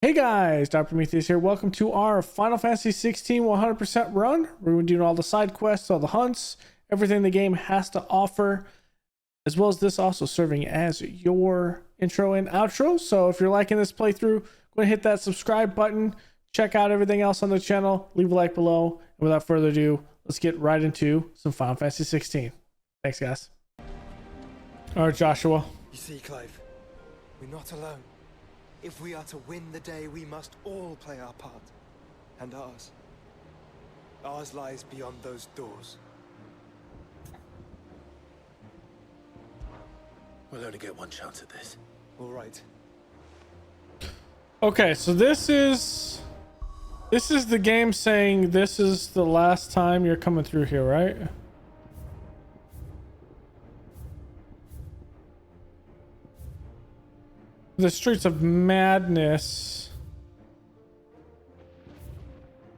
Hey guys, Dr. Prometheus here. Welcome to our Final Fantasy 16 100% run. We're going to do all the side quests, all the hunts, everything the game has to offer, as well as this also serving as your intro and outro. So if you're liking this playthrough, go ahead and hit that subscribe button. Check out everything else on the channel. Leave a like below. And without further ado, let's get right into some Final Fantasy 16. Thanks, guys. All right, Joshua. You see, Clive, we're not alone. If we are to win the day, we must all play our part. And ours. Ours lies beyond those doors. We'll only get one chance at this. All right. Okay, so this is the game saying this is the last time you're coming through here, right? The Streets of Madness.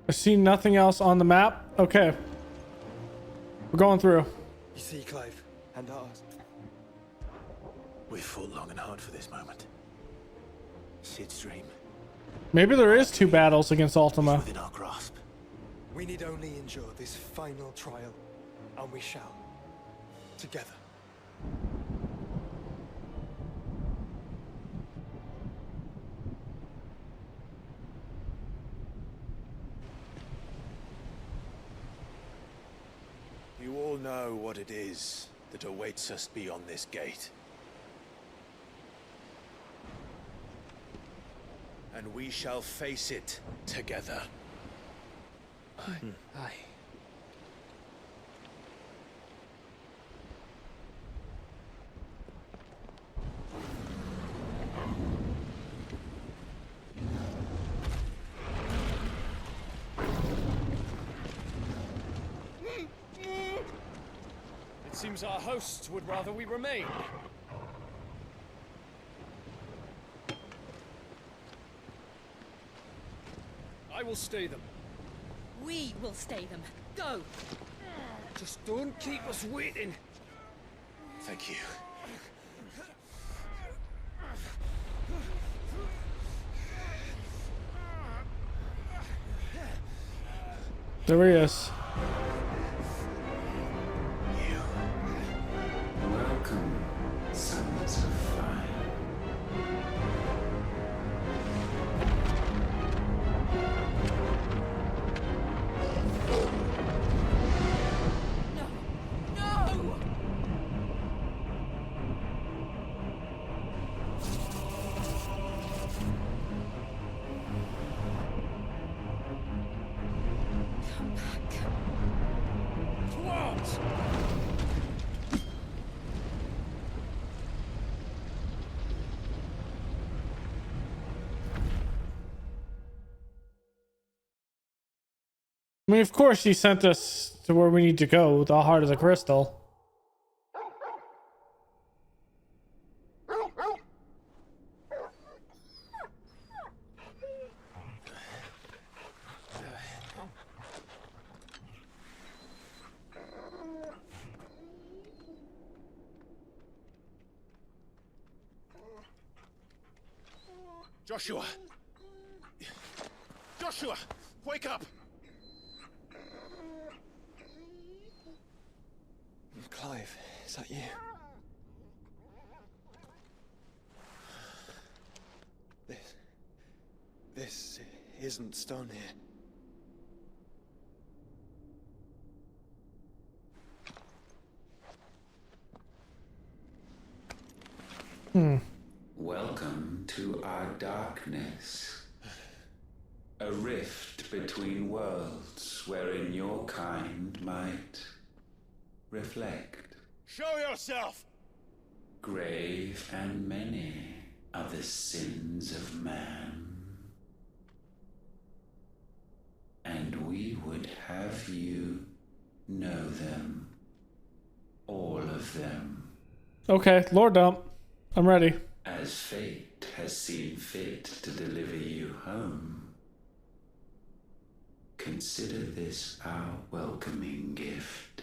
I see nothing else on the map. Okay. We're going through. You see, Clive, and ours. We've fought long and hard for this moment. Sid's dream Maybe there is two battles against is Ultima. within our grasp. We need only endure this final trial, and we shall. Together. You all know what it is that awaits us beyond this gate. And we shall face it together. Aye. It seems our hosts would rather we remain. I will stay them. We will stay them. Go! Just don't keep us waiting. Thank you. There he is. Welcome, sons of fire. No! No! Come back. What? I mean, of course he sent us to where we need to go, the heart of the crystal. Joshua! Joshua! Wake up! Clive, is that you? This isn't stone here. Welcome to our darkness. A rift between worlds wherein your kind might reflect. Show yourself! Grave and many are the sins of man. And we would have you know them. All of them. Okay, Lord Dump. I'm ready. As fate has seen fit to deliver you home, consider this our welcoming gift.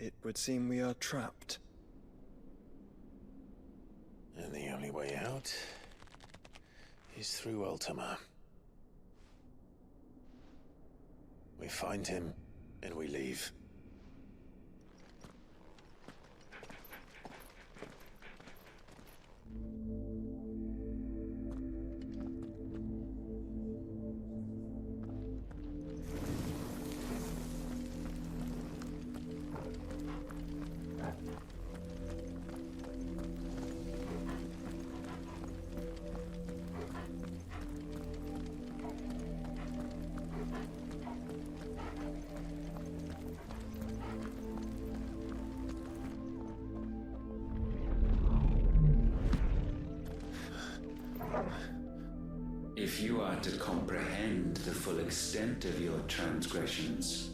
It would seem we are trapped. only way out is through Ultima. We find him, and we leave. If you are to comprehend the full extent of your transgressions,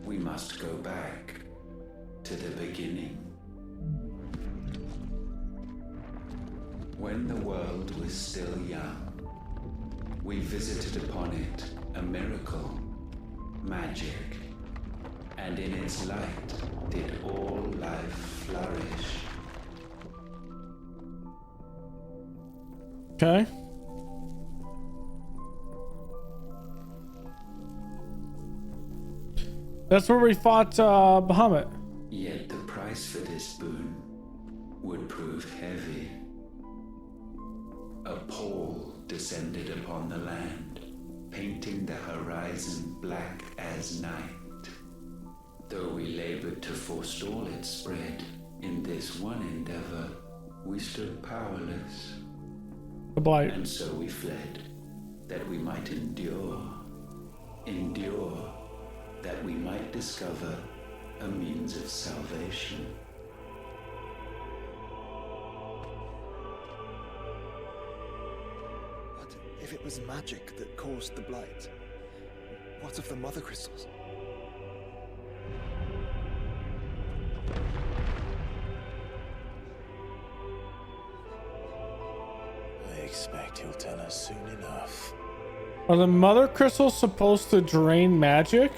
we must go back to the beginning. When the world was still young, we visited upon it a miracle, magic, and in its light did all life flourish. Okay. That's where we fought Bahamut. Yet the price for this boon would prove heavy. A pall descended upon the land, painting the horizon black as night. Though we labored to forestall its spread, in this one endeavor, we stood powerless. The Blight. And so we fled, that we might endure, that we might discover a means of salvation. But if it was magic that caused the blight, what of the mother crystals? I expect he'll tell us soon enough. Are the mother crystals supposed to drain magic?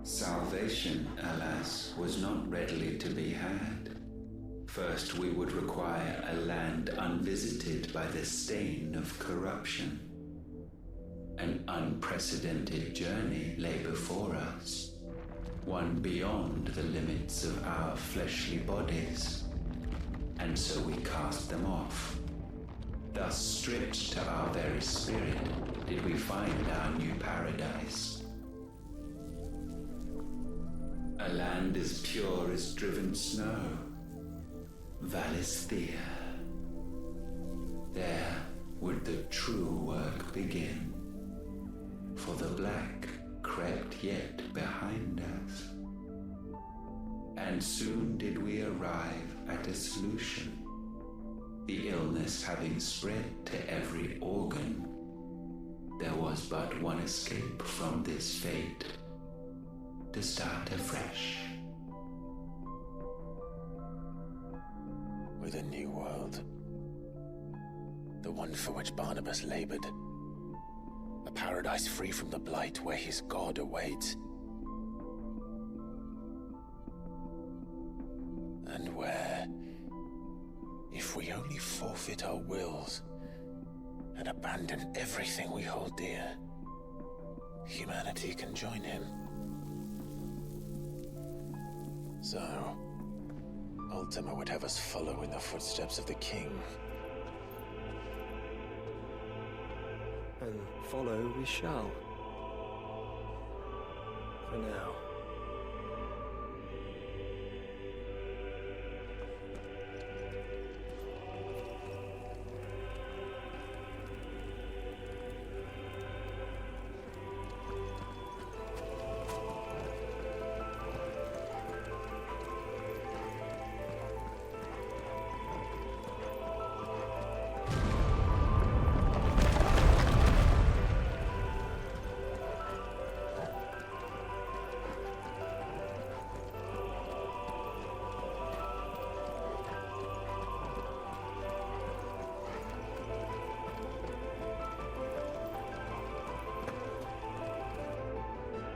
Salvation, alas, was not readily to be had. First, we would require a land unvisited by the stain of corruption. An unprecedented journey lay before us, one beyond the limits of our fleshly bodies. And so we cast them off. Thus, stripped to our very spirit, did we find our new paradise. A land as pure as driven snow, Valisthea. There would the true work begin, for the black crept yet behind us. And soon did we arrive at a solution, the illness having spread to every organ. There was but one escape from this fate, to start afresh. With a new world. The one for which Barnabas labored. A paradise free from the blight where his God awaits. And where, if we only forfeit our wills and abandon everything we hold dear, humanity can join him. So, Ultima would have us follow in the footsteps of the king. And follow we shall. For now.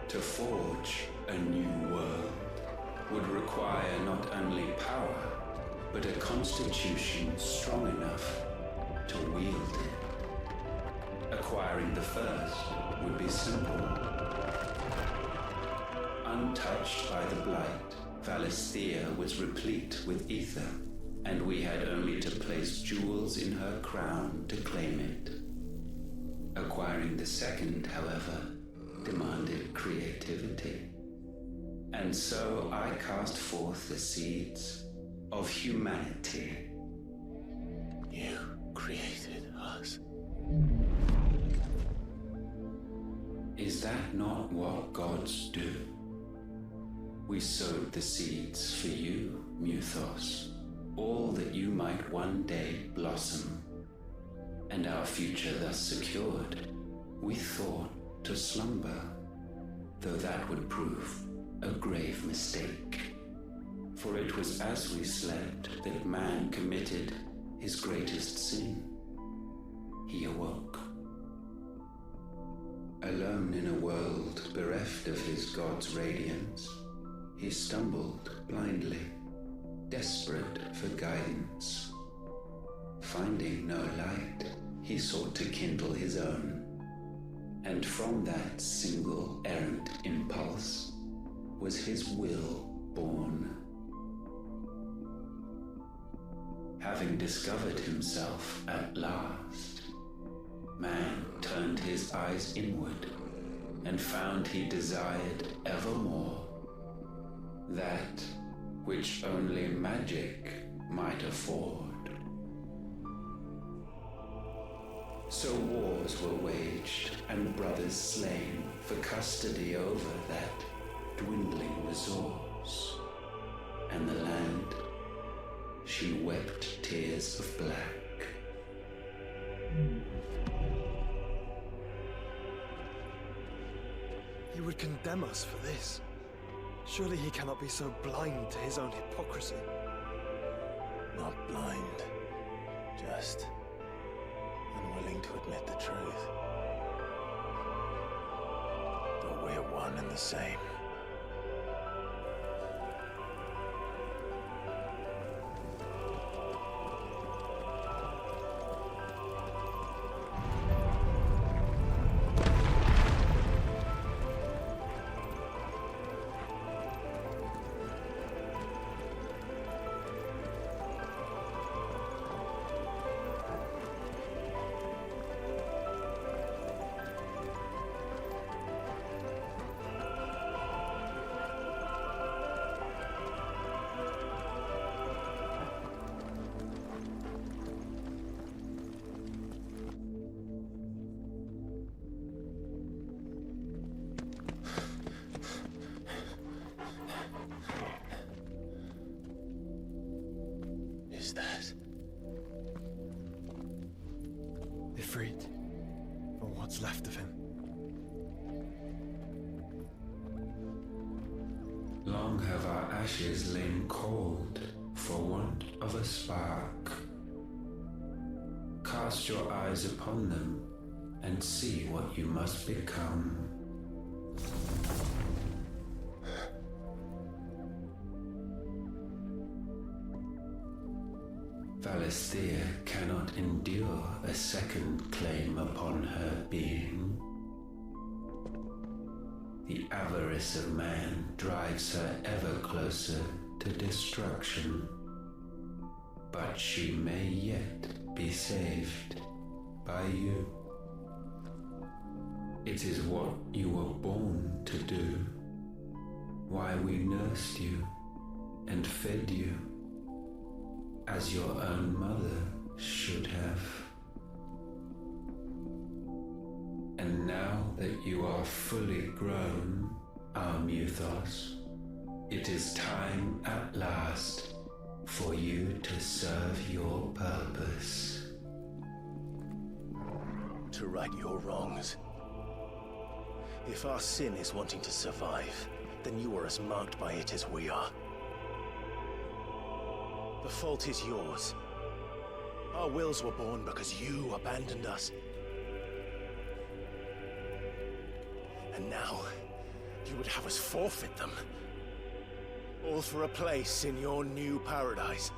To forge a new world would require not only power, but a constitution strong enough to wield it. Acquiring the first would be simple. Untouched by the blight, Valisthea was replete with ether, and we had only to place jewels in her crown to claim it. Acquiring the second, however, demanded creativity. And so I cast forth the seeds of humanity. You created us. Is that not what gods do? We sowed the seeds for you, Muthos, all that you might one day blossom. And our future thus secured, we thought to slumber, though that would prove a grave mistake. For it was as we slept that man committed his greatest sin. He awoke. Alone in a world bereft of his god's radiance, he stumbled blindly, desperate for guidance. Finding no light, he sought to kindle his own. And from that single errant impulse was his will born. Having discovered himself at last, man turned his eyes inward and found he desired evermore that which only magic might afford. So wars were waged and brothers slain for custody over that dwindling resource. And the land, she wept tears of black. He would condemn us for this. Surely he cannot be so blind to his own hypocrisy. Not blind, just unwilling to admit the truth. But we're one and the same. Is that? Ifrit, or what's left of him. Long have our ashes lain cold for want of a spark. Cast your eyes upon them and see what you must become. Valisthea cannot endure a second claim upon her being. The avarice of man drives her ever closer to destruction. But she may yet be saved by you. It is what you were born to do, why we nursed you and fed you, as your own mother should have. And now that you are fully grown, our Muthos, it is time at last for you to serve your purpose. To right your wrongs. If our sin is wanting to survive, then you are as marked by it as we are. The fault is yours. Our wills were born because you abandoned us. And now, You would have us forfeit them. All for a place in your new paradise.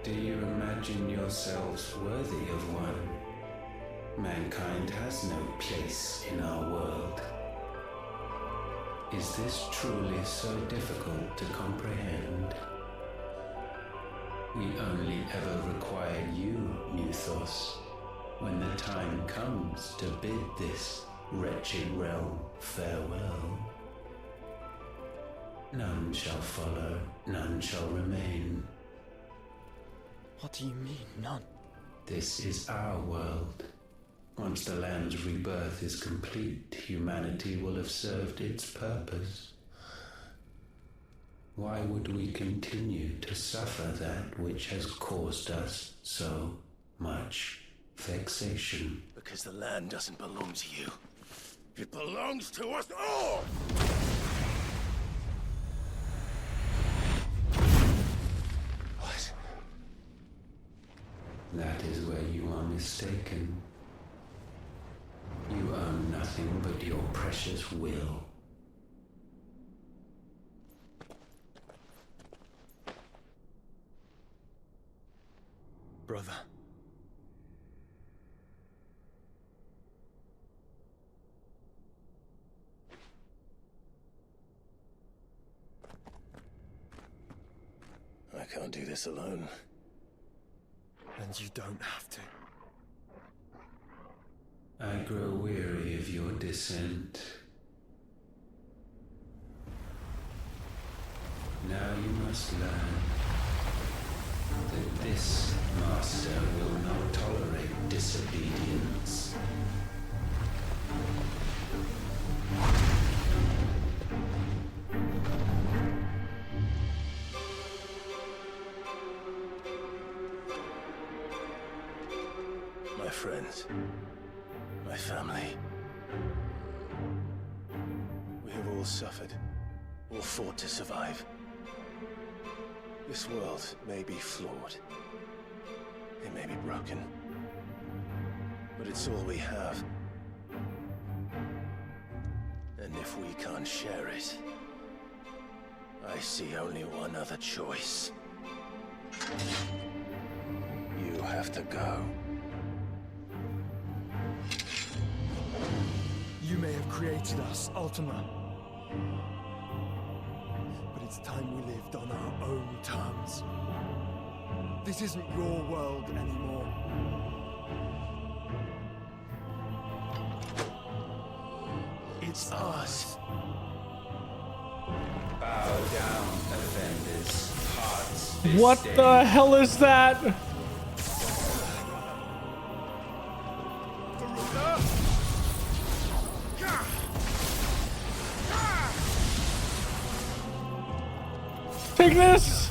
Do you imagine yourselves worthy of one? Mankind has no place in our world. Is this truly so difficult to comprehend? We only ever require you, Muthos, when the time comes to bid this wretched realm farewell. None shall follow, none shall remain. What do you mean, none? This is our world. Once the land's rebirth is complete, humanity will have served its purpose. Why would we continue to suffer that which has caused us so much vexation? Because the land doesn't belong to you. It belongs to us all! What? That is where you are mistaken. You own nothing but your precious will. Brother. I can't do this alone. And you don't have to. I grow weary of your dissent. Now you must learn that this master will not tolerate disobedience. My friends, my family. We have all suffered, all fought to survive. This world may be flawed. It may be broken. But it's all we have. And if we can't share it, I see only one other choice. You have to go. You may have created us, Ultima. But it's time we lived on our own terms. This isn't your world anymore. It's ours. Bow down, offenders. Hearts. What the hell is that? Take this!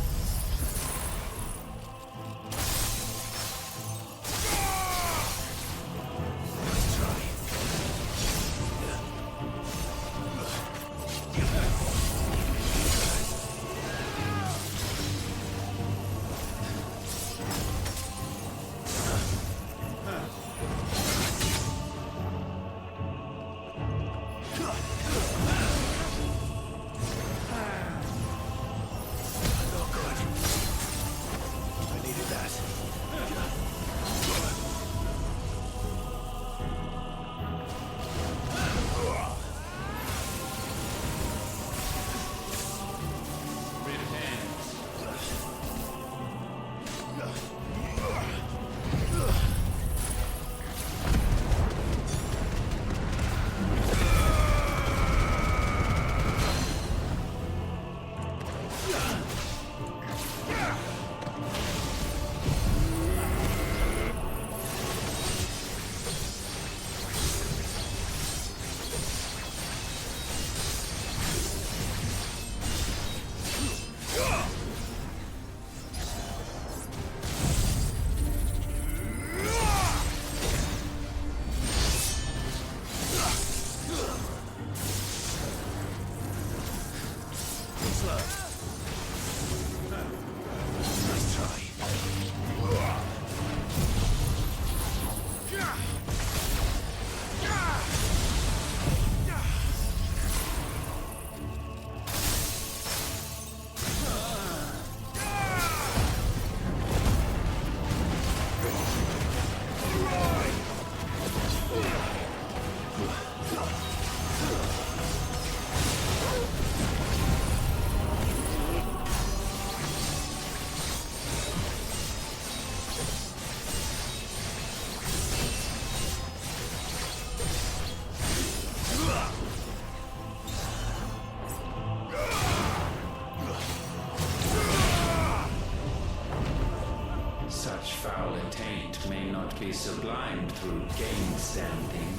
be sublimed through game standing.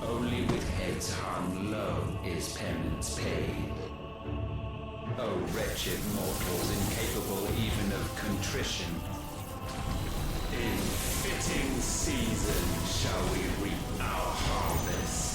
Only with heads hung low is penance paid. Oh, wretched mortals, incapable even of contrition. In fitting season shall we reap our harvest.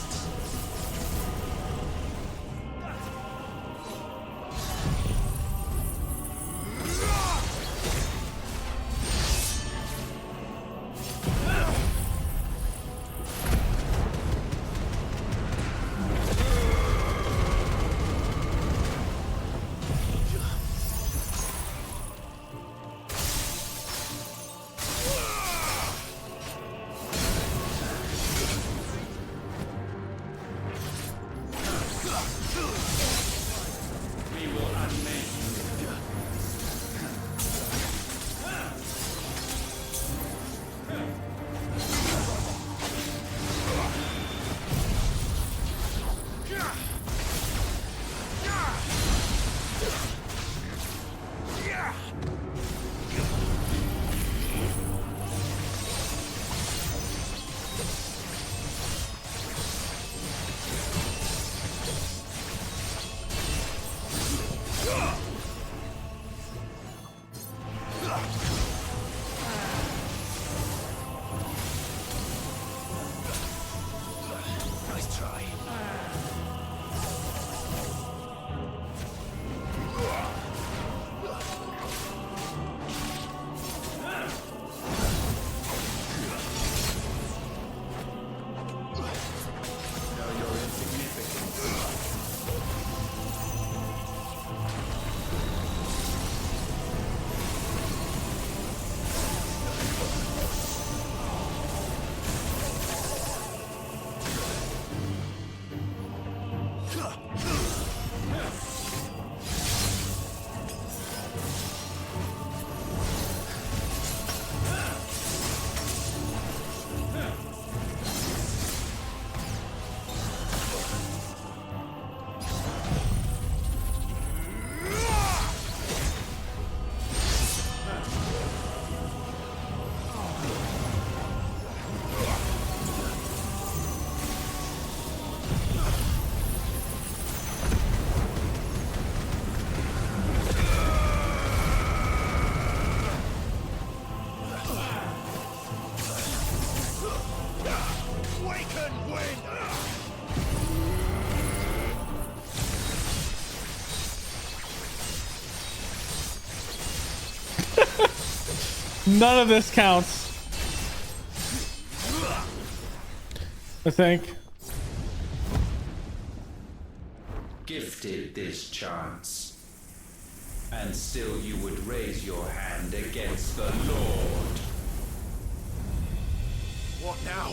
None of this counts. I think. Gifted this chance, and still you would raise your hand against the Lord. What now?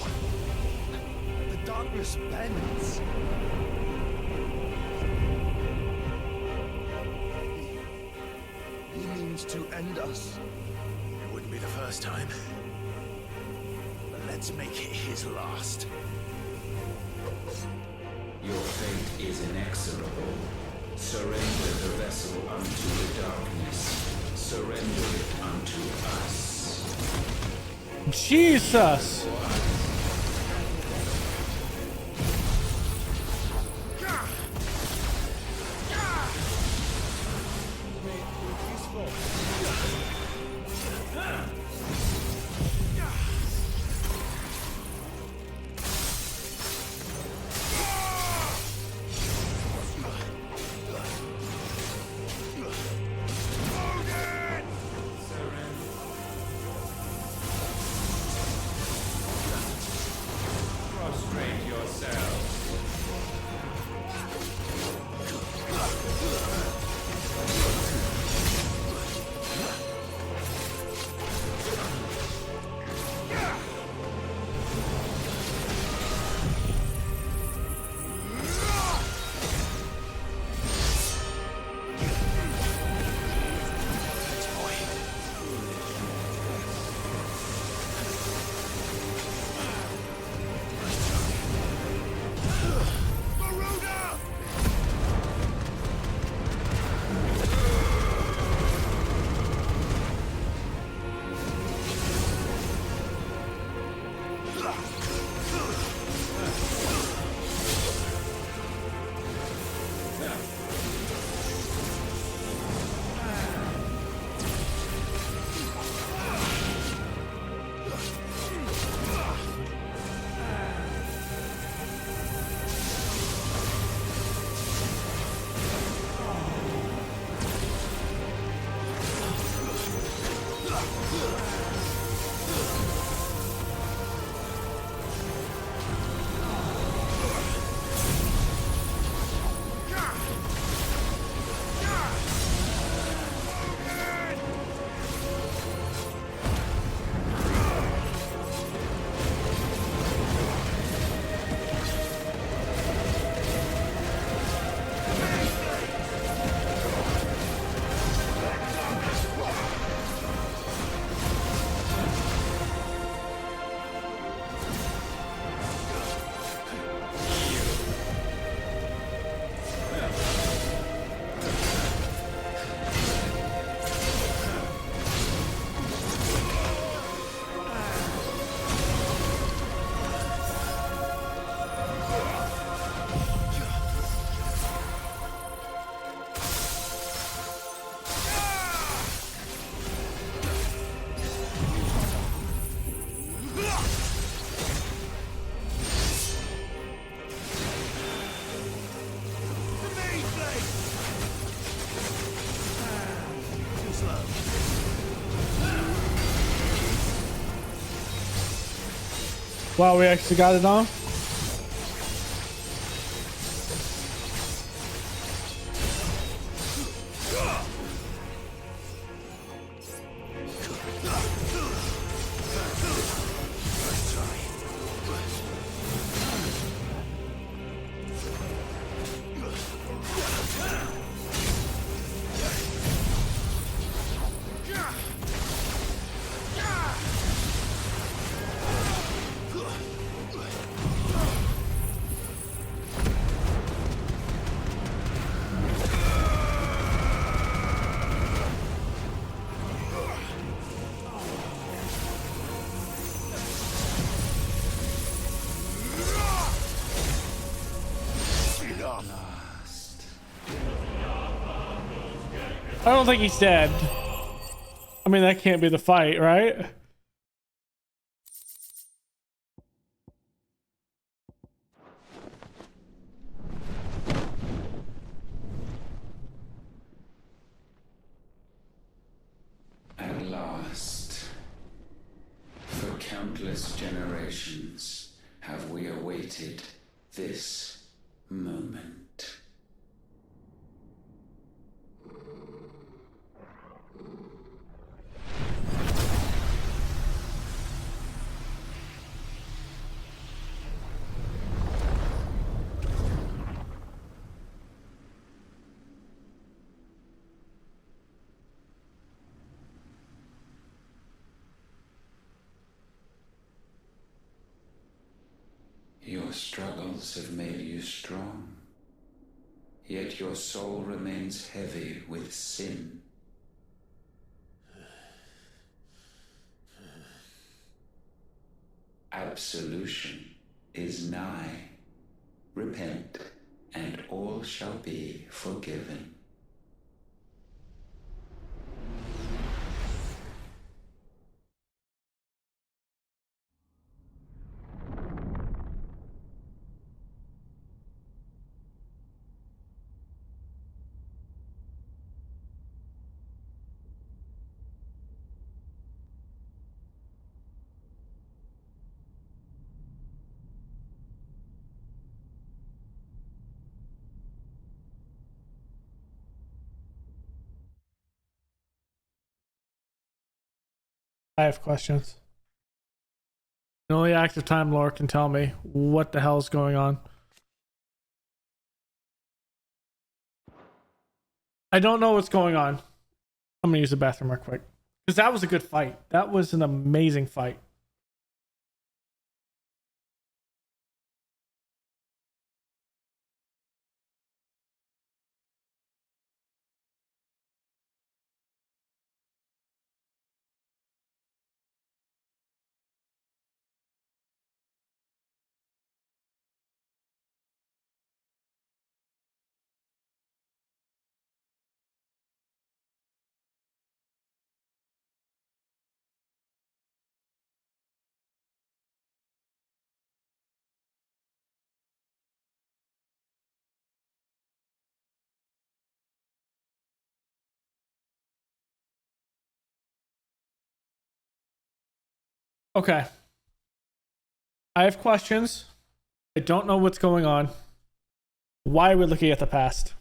The darkness bends. He means to end us. It wouldn't be the first time. But let's make it his last. Your fate is inexorable. Surrender the vessel unto the darkness. Surrender it unto us. Jesus! Wow, we actually got it on. I don't think he's dead. I mean, that can't be the fight, right? At last, for countless generations, have we awaited this moment. Your struggles have made you strong, yet your soul remains heavy with sin. Absolution is nigh. Repent, and all shall be forgiven. I have questions. Only active time lore can tell me what the hell is going on. I don't know what's going on. I'm gonna use the bathroom real quick. Because that was a good fight. That was an amazing fight. Okay. I have questions. I don't know what's going on. Why are we looking at the past?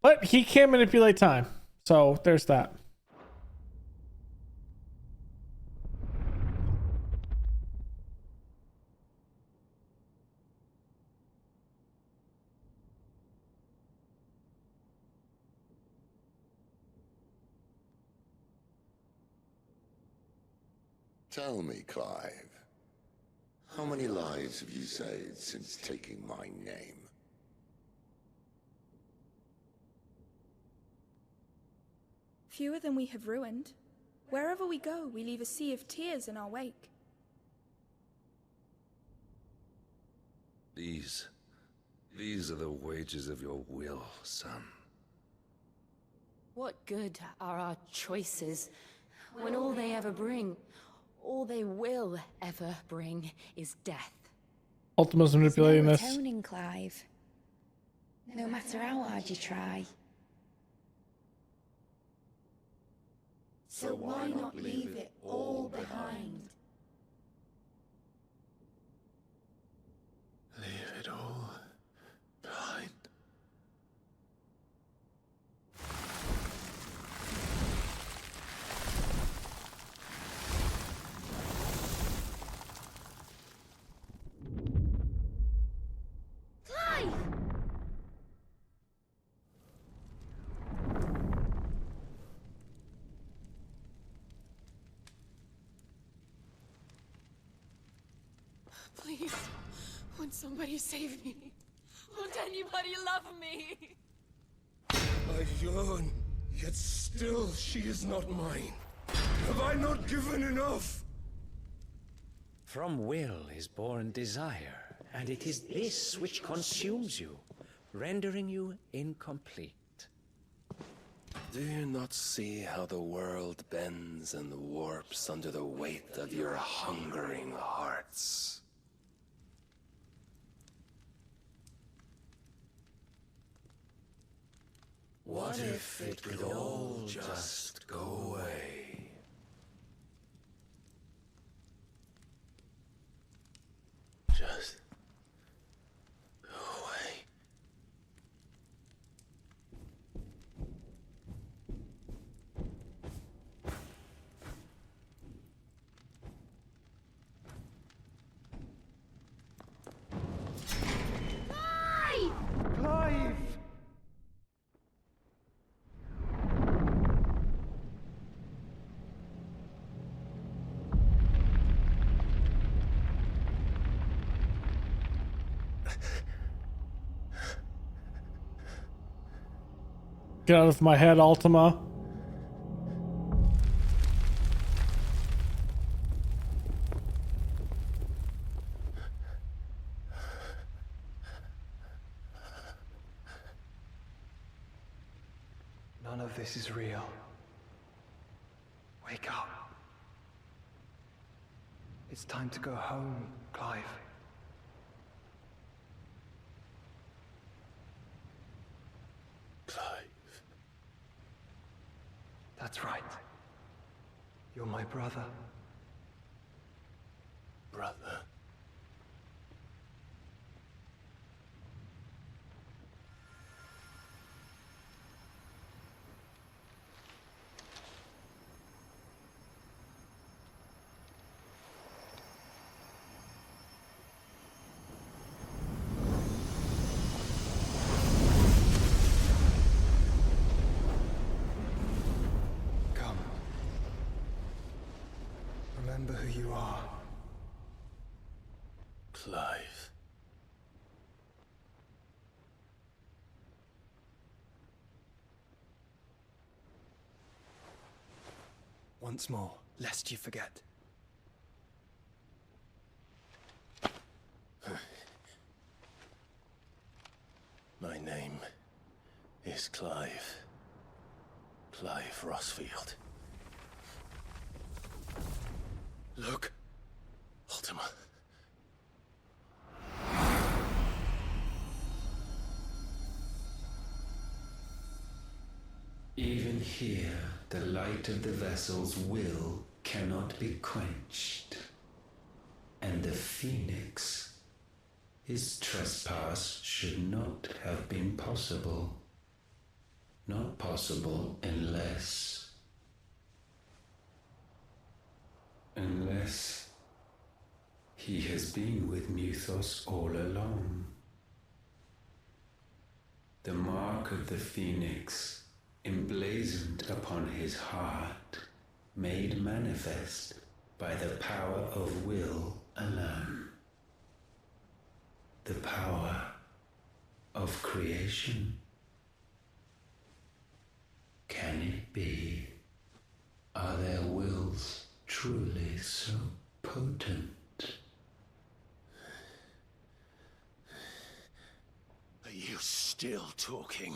But he can manipulate time. So there's that. Tell me, Clive, how many lives have you saved since taking my name? Fewer than we have ruined. Wherever we go, we leave a sea of tears in our wake. These are the wages of your will, son. What good are our choices when all they ever bring, all they will ever bring, is death? Ultima's manipulating There's this. no atoning, Clive. No matter how hard you try. So why not leave it all behind? Please, won't somebody save me? Won't anybody love me? I yearn, yet still she is not mine. Have I not given enough? From will is born desire, and it is this which consumes you, rendering you incomplete. Do you not see how the world bends and warps under the weight of your hungering hearts? What if it could all just go away? Just go away. Clive! Get out of my head, Ultima. None of this is real. Wake up. It's time to go home, Clive. Clive. That's right. You're my brother. Brother. Come. Remember who you are. Clive. Once more, lest you forget. My name is Clive. Clive Rossfield. Look, Ultima. Even here, the light of the vessel's will cannot be quenched. And the Phoenix, his trespass should not have been possible. Not possible unless he has been with Muthos all along. The mark of the Phoenix, emblazoned upon his heart, made manifest by the power of will alone. The power of creation. Can it be? Are their wills truly so potent? Are you still talking?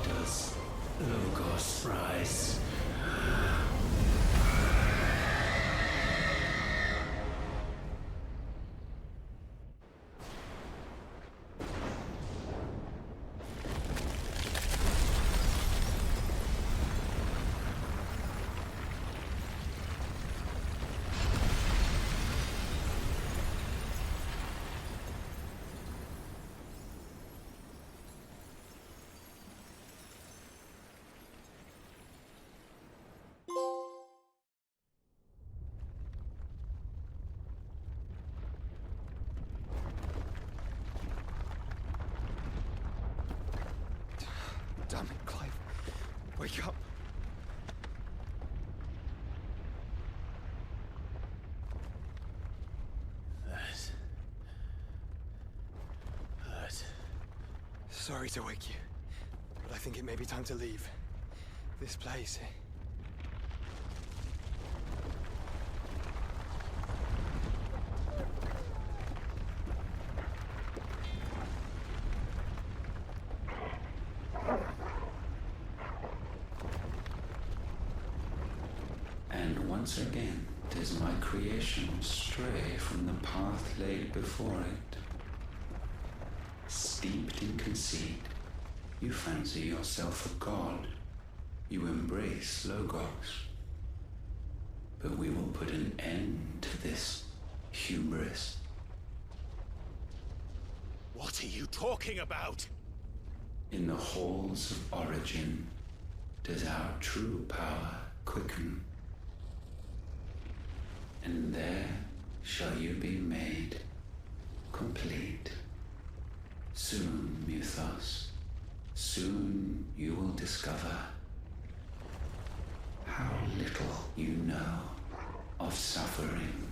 Does Logos rise? Wake up. Hurt. Sorry to wake you, but I think it may be time to leave. This place. And once again does my creation stray from the path laid before it. Steeped in conceit, you fancy yourself a god. You embrace Logos. But we will put an end to this hubris. What are you talking about? In the halls of origin does our true power quicken. And there shall you be made complete. Soon, Mythos, soon you will discover how little you know of suffering.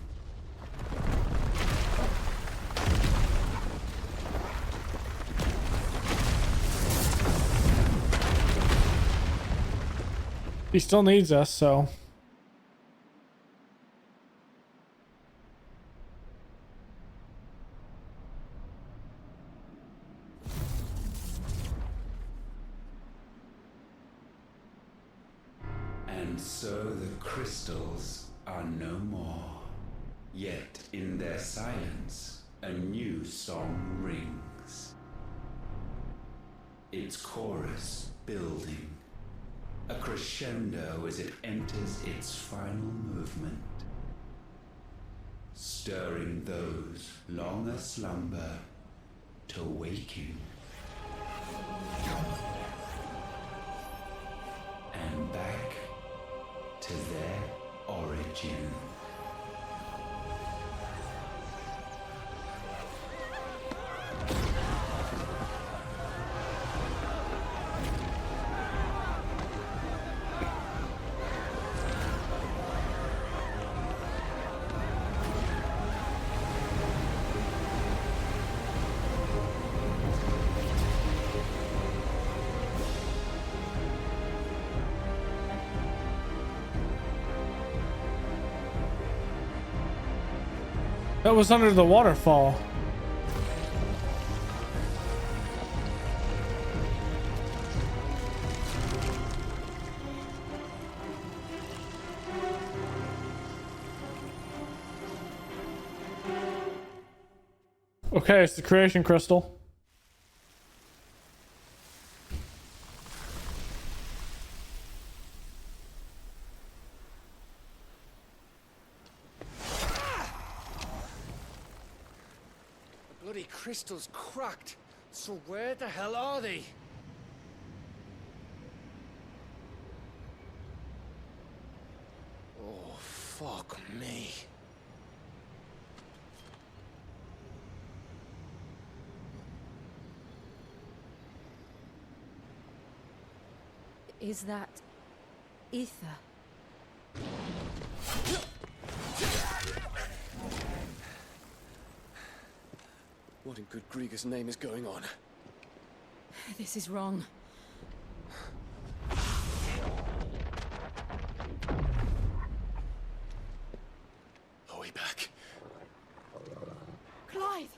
He still needs us, so. And so the crystals are no more. Yet in their silence, a new song rings. Its chorus building, a crescendo as it enters its final movement, stirring those long aslumber to waking. And back to their origin. That was under the waterfall. Okay, it's the creation crystal. Bloody crystal's cracked. So where the hell are they? Oh, fuck me. Is that ether? What in good Grieger's name is going on? This is wrong. Are we back? Clive!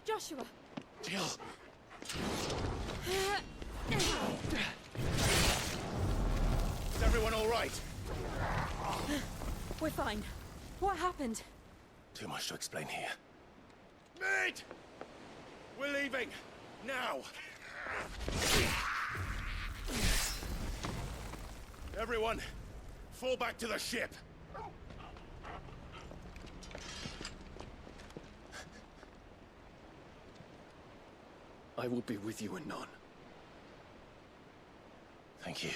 Joshua! Jill! Is everyone all right? We're fine. What happened? Too much to explain here. Mate! We're leaving! Now! Everyone, fall back to the ship! I will be with you anon. Thank you.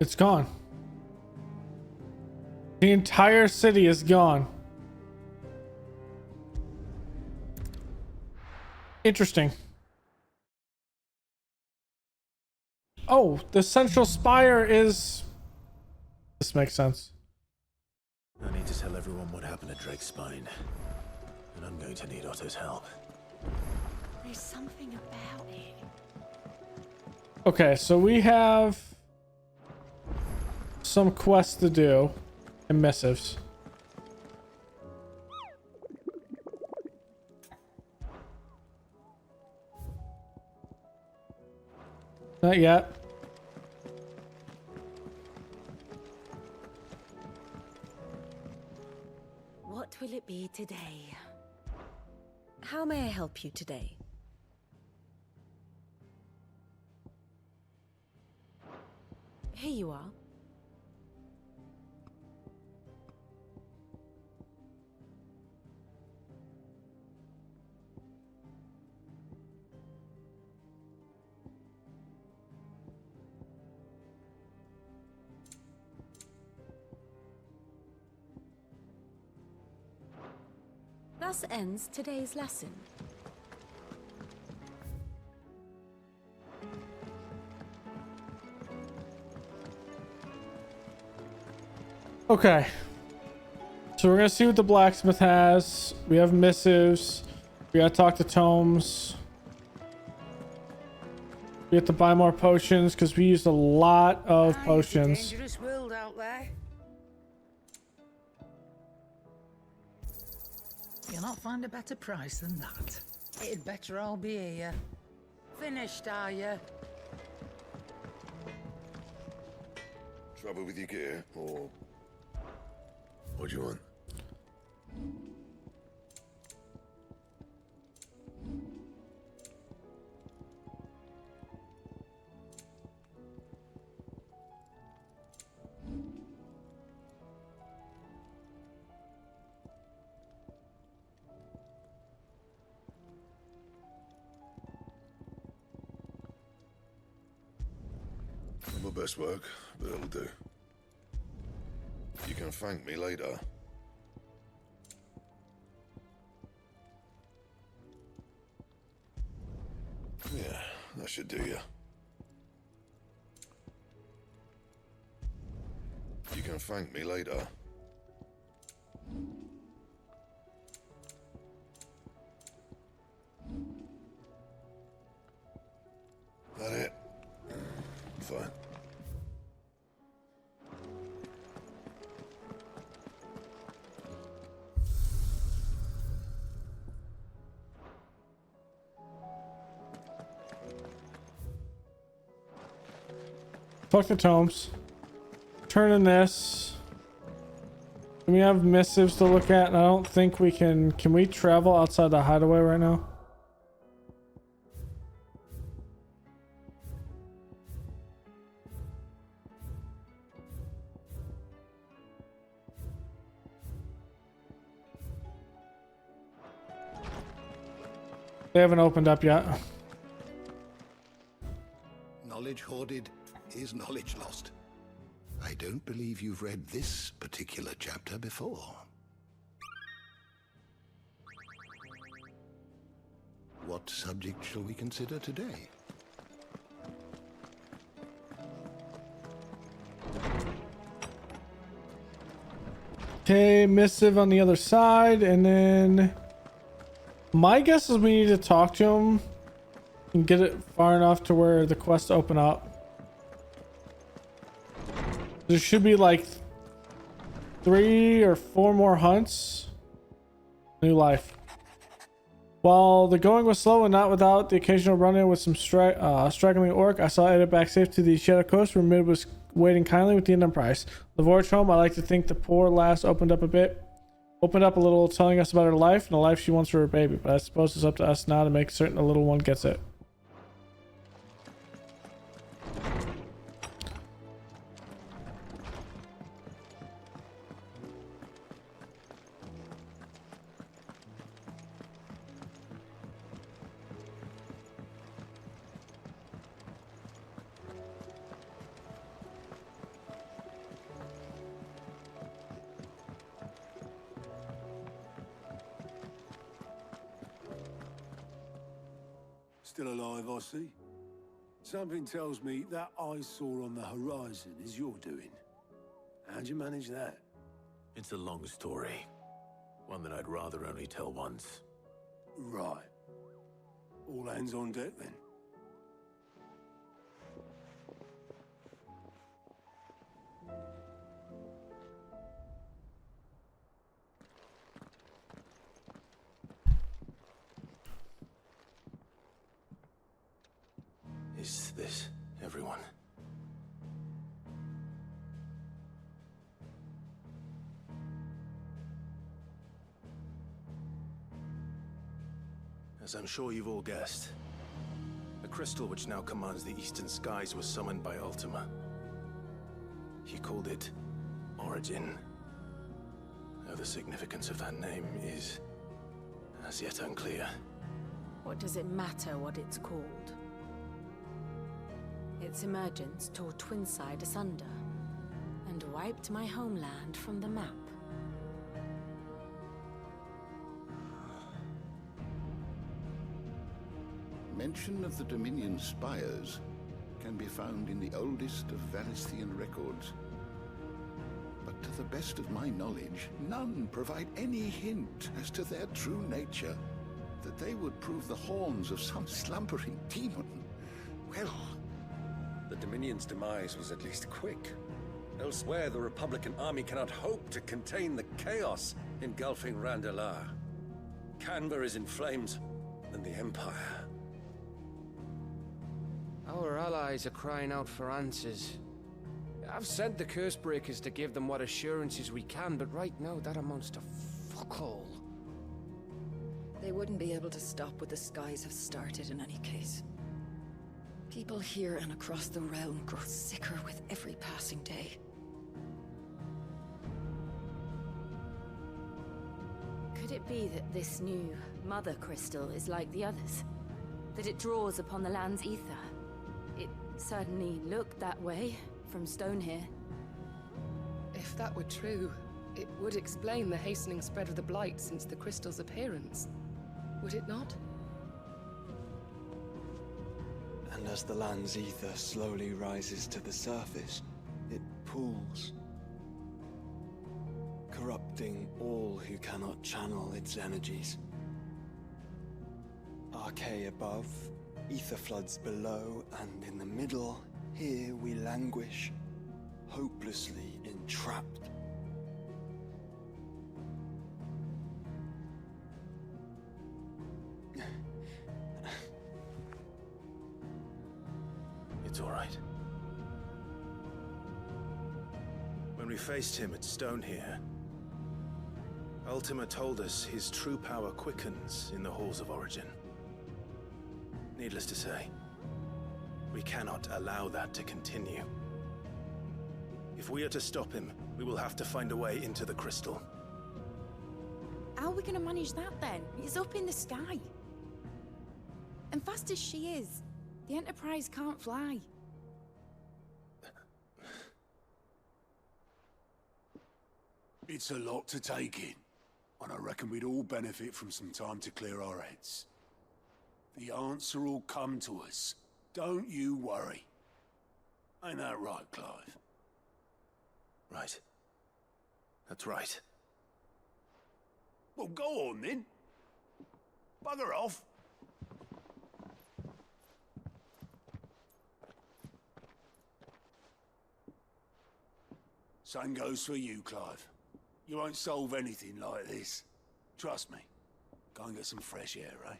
It's gone. The entire city is gone. Interesting. Oh, the central spire is... This makes sense. I need to tell everyone what happened at Drake's Spine. And I'm going to need Otto's help. There's something about it. Okay, so we have some quests to do and missives. Not yet. What will it be today? How may I help you today? Here you are. Thus ends today's lesson. Okay. So we're gonna see what the blacksmith has. We have missives. We gotta talk to Tomes. We have to buy more potions because we used a lot of potions. It's a dangerous world out there. You'll not find a better price than that. It'd better all be here. Finished, are you? Trouble with your gear, or what do you want? Not my best work, but it'll do. You can thank me later. Yeah, that should do you. You can thank me later. That it? Fine. Talk to Tomes. Turn in this. And we have missives to look at, and I don't think we can... Can we travel outside the hideaway right now? They haven't opened up yet. Knowledge hoarded is knowledge lost. I don't believe you've read this particular chapter before. What subject shall we consider today? Okay, missive on the other side, and then my guess is we need to talk to him and get it far enough to where the quests open up. There should be like 3 or 4 more hunts. New life. While the going was slow and not without the occasional run-in with some straggling orc, I saw it headed back safe to the Shadow Coast where Mid was waiting kindly with the Enterprise. The voyage home, I like to think the poor lass opened up a little, telling us about her life and the life she wants for her baby, but I suppose it's up to us now to make certain the little one gets it. Still alive, I see. Something tells me that I saw on the horizon is your doing. How'd you manage that? It's a long story. One that I'd rather only tell once. Right. All hands on deck, then. Is this everyone? As I'm sure you've all guessed, the crystal which now commands the eastern skies was summoned by Ultima. He called it Origin. Though the significance of that name is as yet unclear. What does it matter what it's called? Its emergence tore Twinside asunder and wiped my homeland from the map. Mention of the Dominion spires can be found in the oldest of Valisthian records. But to the best of my knowledge, none provide any hint as to their true nature. That they would prove the horns of some slumbering demon. Well, The Dominion's demise was at least quick. Elsewhere, the Republican army cannot hope to contain the chaos engulfing Randalar. Canberra is in flames, and the Empire. Our allies are crying out for answers. I've sent the Cursebreakers to give them what assurances we can, but right now that amounts to fuck all. They wouldn't be able to stop what the skies have started in any case. People here and across the realm grow sicker with every passing day. Could it be that this new Mother Crystal is like the others? That it draws upon the land's ether? It certainly looked that way from stone here. If that were true, it would explain the hastening spread of the Blight since the crystal's appearance. Would it not? And as the land's ether slowly rises to the surface, it pools, corrupting all who cannot channel its energies. Archay above, ether floods below, and in the middle, here we languish, hopelessly entrapped. It's all right. When we faced him at Stone here, Ultima told us his true power quickens in the halls of Origin. Needless to say, we cannot allow that to continue. If we are to stop him, we will have to find a way into the crystal. How are we gonna manage that then? It's up in the sky. And fast as she is, the Enterprise can't fly. It's a lot to take in, and I reckon we'd all benefit from some time to clear our heads. The answer will come to us. Don't you worry. Ain't that right, Clive? Right. That's right. Well, go on then. Bugger off. Same goes for you, Clive. You won't solve anything like this. Trust me. Go and get some fresh air, eh?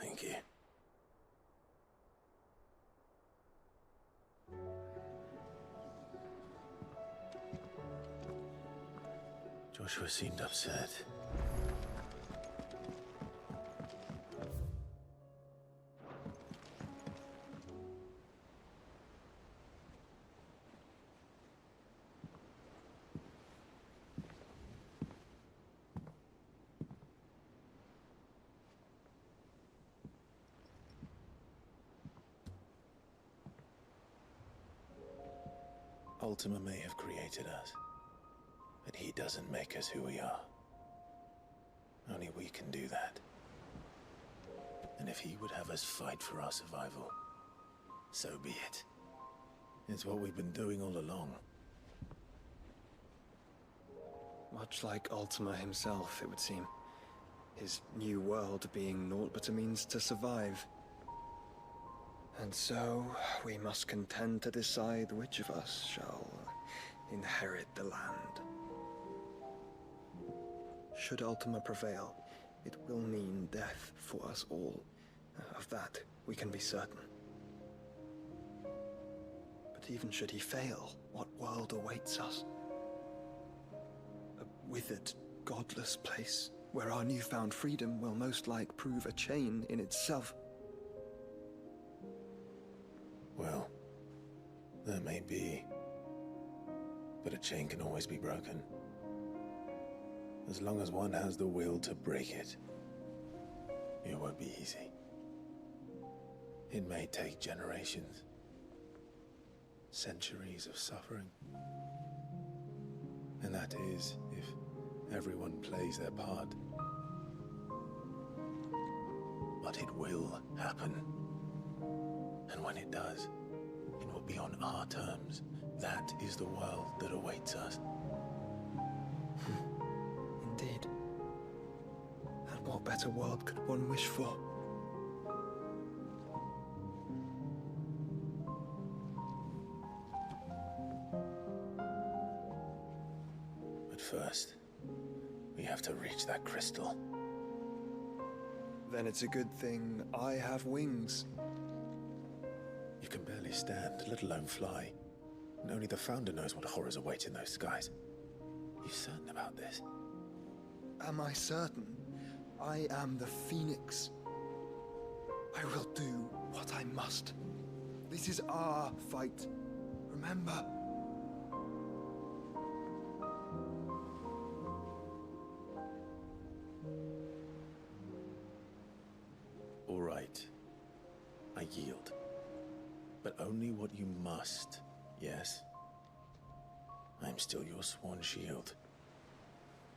Thank you. Joshua seemed upset. Ultima may have created us, but he doesn't make us who we are. Only we can do that. And if he would have us fight for our survival, so be it. It's what we've been doing all along. Much like Ultima himself, it would seem. His new world being naught but a means to survive. And so, we must contend to decide which of us shall inherit the land. Should Ultima prevail, it will mean death for us all. Of that, we can be certain. But even should he fail, what world awaits us? A withered, godless place, where our newfound freedom will most like prove a chain in itself. Well, that may be. But a chain can always be broken. As long as one has the will to break it. It won't be easy. It may take generations. Centuries of suffering. And that is if everyone plays their part. But it will happen. And when it does, it will be on our terms. That is the world that awaits us. Indeed. And what better world could one wish for? But first, we have to reach that crystal. Then it's a good thing I have wings. You can barely stand, let alone fly. And only the Founder knows what horrors await in those skies. You certain about this? Am I certain? I am the Phoenix. I will do what I must. This is our fight. Remember? All right. I yield. But only what you must, yes? I'm still your sworn shield.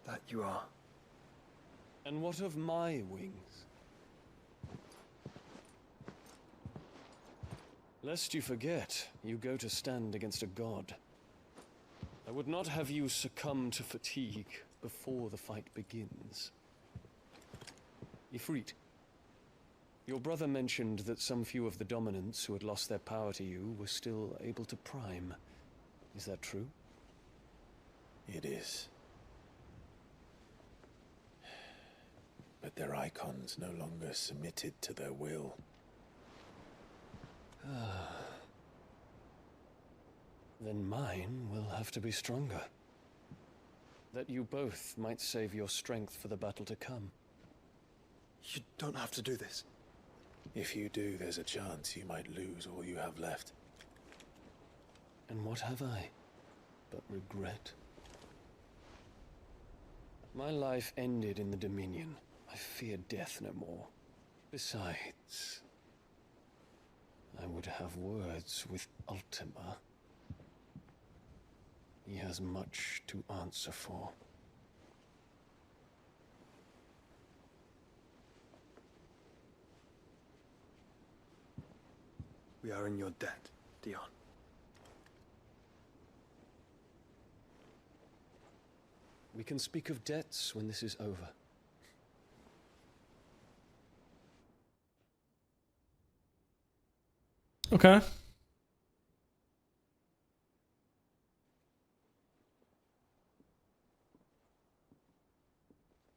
That you are. And what of my wings? Lest you forget, you go to stand against a god. I would not have you succumb to fatigue before the fight begins. Ifrit, your brother mentioned that some few of the dominants who had lost their power to you were still able to prime. Is that true? It is. But their icons no longer submitted to their will. Then mine will have to be stronger. That you both might save your strength for the battle to come. You don't have to do this. If you do, there's a chance you might lose all you have left. And what have I but regret? My life ended in the Dominion. I fear death no more. Besides, I would have words with Ultima. He has much to answer for. We are in your debt, Dion. We can speak of debts when this is over. Okay.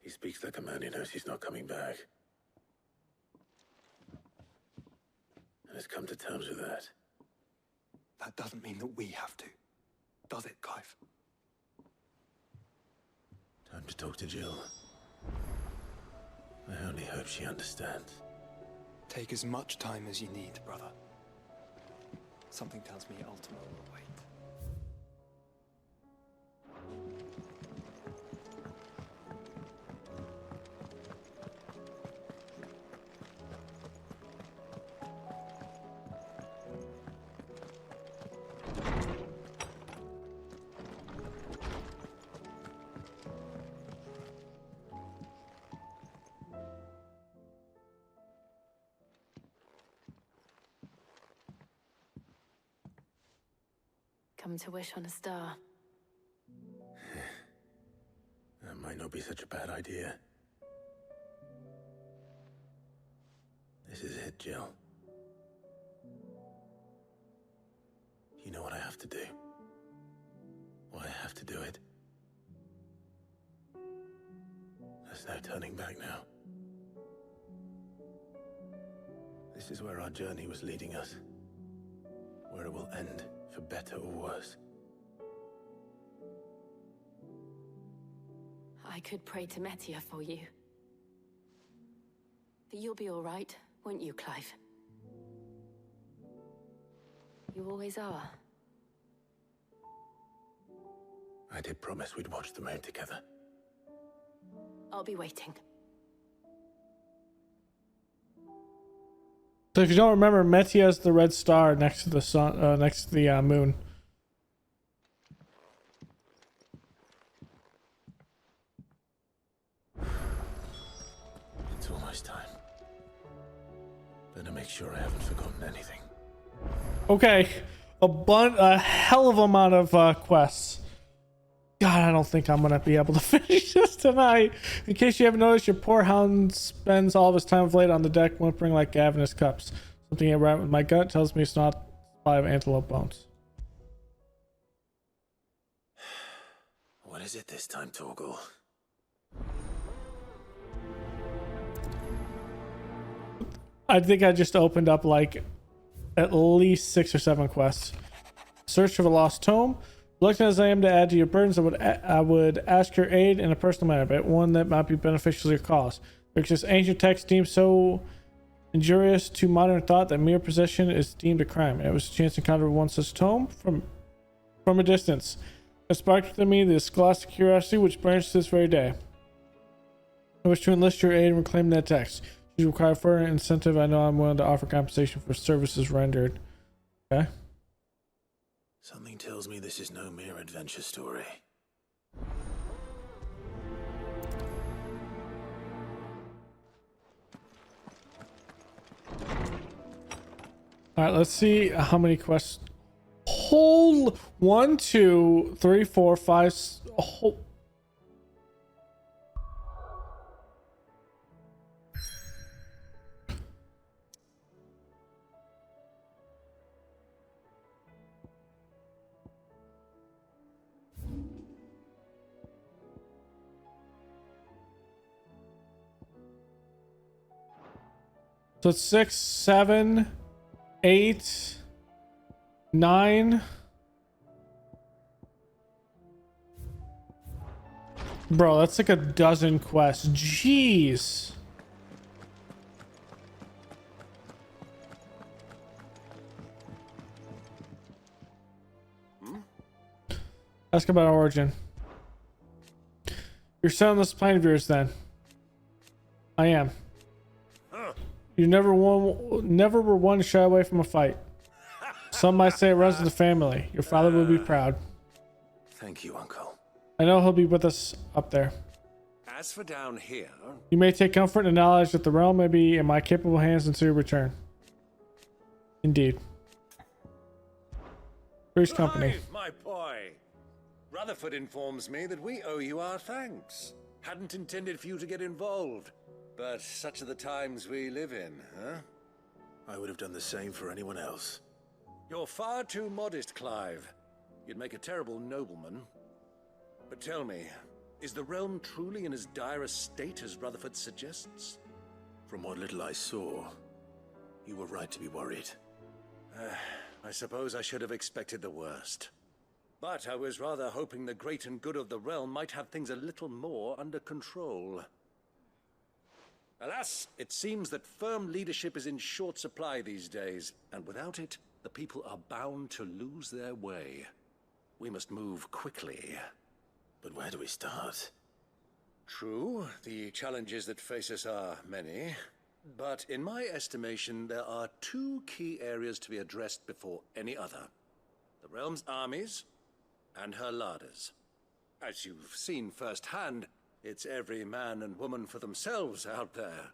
He speaks like a man who knows he's not coming back. And has come to terms with that. That doesn't mean that we have to, does it, Clive? Time to talk to Jill. I only hope she understands. Take as much time as you need, brother. Something tells me Ultima will wait. come to wish on a star. That might not be such a bad idea. This is it, Jill. You know what I have to do. Why I have to do it. There's no turning back now. This is where our journey was leading us. Where it will end, for better or worse. I could pray to Metia for you. But you'll be all right, won't you, Clive? You always are. I did promise we'd watch the moon together. I'll be waiting. So if you don't remember, Metia is the red star next to the sun, next to the moon. It's almost time. Better make sure I haven't forgotten anything. Okay, a hell of amount of quests. God, I don't think I'm gonna be able to finish this tonight. In case you haven't noticed, your poor hound spends all of his time of late on the deck whimpering like Gavinous cups. Something ain't right with my gut tells me it's not a supply of antelope bones. What is it this time, Torgal? I think I just opened up like at least 6 or 7 quests. Search for the lost tome. Reluctant as I am to add to your burdens, I would ask your aid in a personal manner, but one that might be beneficial to your cause. Because this ancient text deemed so injurious to modern thought that mere possession is deemed a crime. It was a chance to encounter one such tome from a distance. It sparked within me the scholastic curiosity which branched this very day. I wish to enlist your aid and reclaim that text. Should you require further incentive, I know I'm willing to offer compensation for services rendered. Okay. Something tells me this is no mere adventure story. Alright, let's see how many quests. Whole 1, 2, 3, 4, 5. Whole. So it's 6, 7, 8, 9. Bro, that's like a dozen quests. Jeez. Ask about origin. You're selling this plane of yours then. I am. You never were one to shy away from a fight. Some might say it runs in the family. Your father will be proud. Thank you, Uncle. I know he'll be with us up there. As for down here... You may take comfort in the knowledge that the realm may be in my capable hands until your return. Indeed. Three's company. Clive, my boy! Rutherford informs me that we owe you our thanks. Hadn't intended for you to get involved. But such are the times we live in, huh? I would have done the same for anyone else. You're far too modest, Clive. You'd make a terrible nobleman. But tell me, is the realm truly in as dire a state as Rutherford suggests? From what little I saw, you were right to be worried. I suppose I should have expected the worst. But I was rather hoping the great and good of the realm might have things a little more under control. Alas, it seems that firm leadership is in short supply these days, and without it, the people are bound to lose their way. We must move quickly. But where do we start? True, the challenges that face us are many, but in my estimation, there are 2 key areas to be addressed before any other. The realm's armies, and her larders. As you've seen firsthand, it's every man and woman for themselves out there.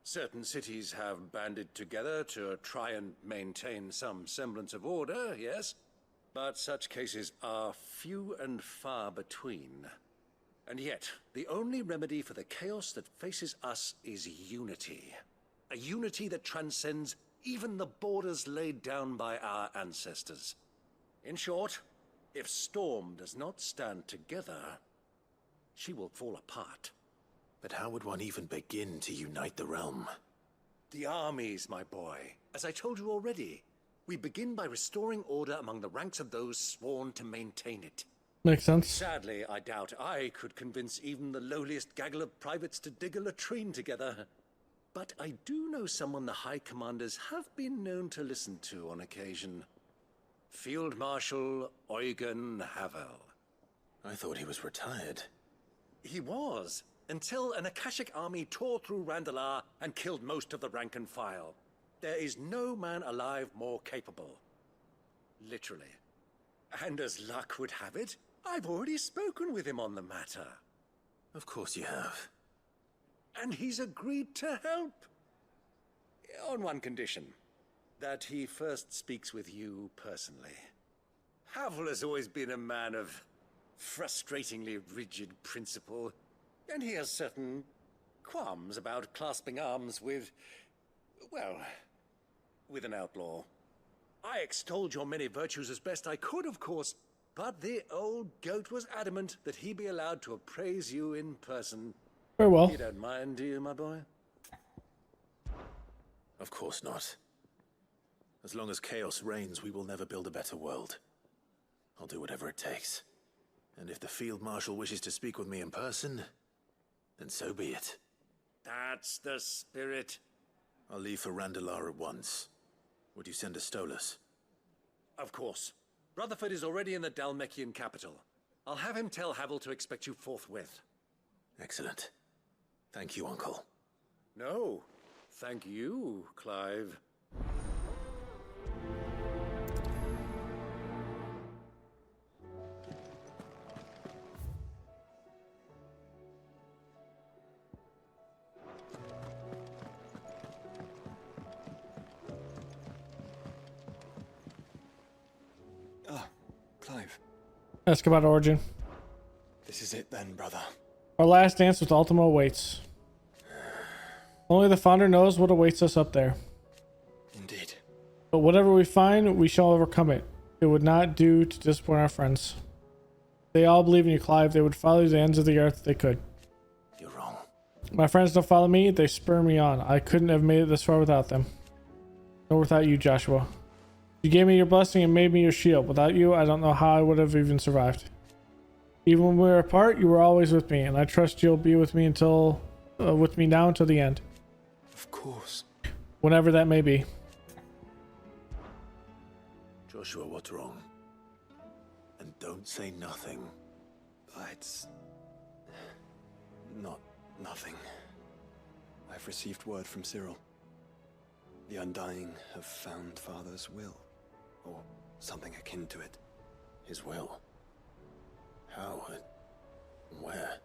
Certain cities have banded together to try and maintain some semblance of order, yes? But such cases are few and far between. And yet, the only remedy for the chaos that faces us is unity. A unity that transcends even the borders laid down by our ancestors. In short, if Storm does not stand together, she will fall apart. But how would one even begin to unite the realm? The armies, my boy. As I told you already, we begin by restoring order among the ranks of those sworn to maintain it. Makes sense. Sadly, I doubt I could convince even the lowliest gaggle of privates to dig a latrine together. But I do know someone the High Commanders have been known to listen to on occasion. Field Marshal Eugen Havel. I thought he was retired. He was, until an Akashic army tore through Randalar and killed most of the rank and file. There is no man alive more capable. Literally. And as luck would have it, I've already spoken with him on the matter. Of course you have. And he's agreed to help. On one condition. That he first speaks with you personally. Havel has always been a man of frustratingly rigid principle, and he has certain qualms about clasping arms with, well, with an outlaw. I extolled your many virtues as best I could, of course, but the old goat was adamant that he be allowed to appraise you in person. Very well. You don't mind, do you, my boy? Of course not. As long as chaos reigns, we will never build a better world. I'll do whatever it takes. And if the Field Marshal wishes to speak with me in person, then so be it. That's the spirit. I'll leave for Randalar at once. Would you send a Stolas? Of course. Rutherford is already in the Dalmekian capital. I'll have him tell Havel to expect you forthwith. Excellent. Thank you, Uncle. No, thank you, Clive. Clive. Ask about Origin. This is it then, brother. Our last dance with Ultima awaits. Only the Founder knows what awaits us up there. Indeed. But whatever we find, we shall overcome it. It would not do to disappoint our friends. They all believe in you, Clive. They would follow you to the ends of the earth if they could. You're wrong. My friends don't follow me. They spur me on. I couldn't have made it this far without them. Nor without you, Joshua. You gave me your blessing and made me your shield. Without you, I don't know how I would have even survived. Even when we were apart, you were always with me, and I trust you'll be with me until, with me now until the end. Of course. Whenever that may be. Joshua, what's wrong? And don't say nothing. It's not nothing. I've received word from Cyril. The Undying have found Father's will. Or something akin to it. His will? How and where?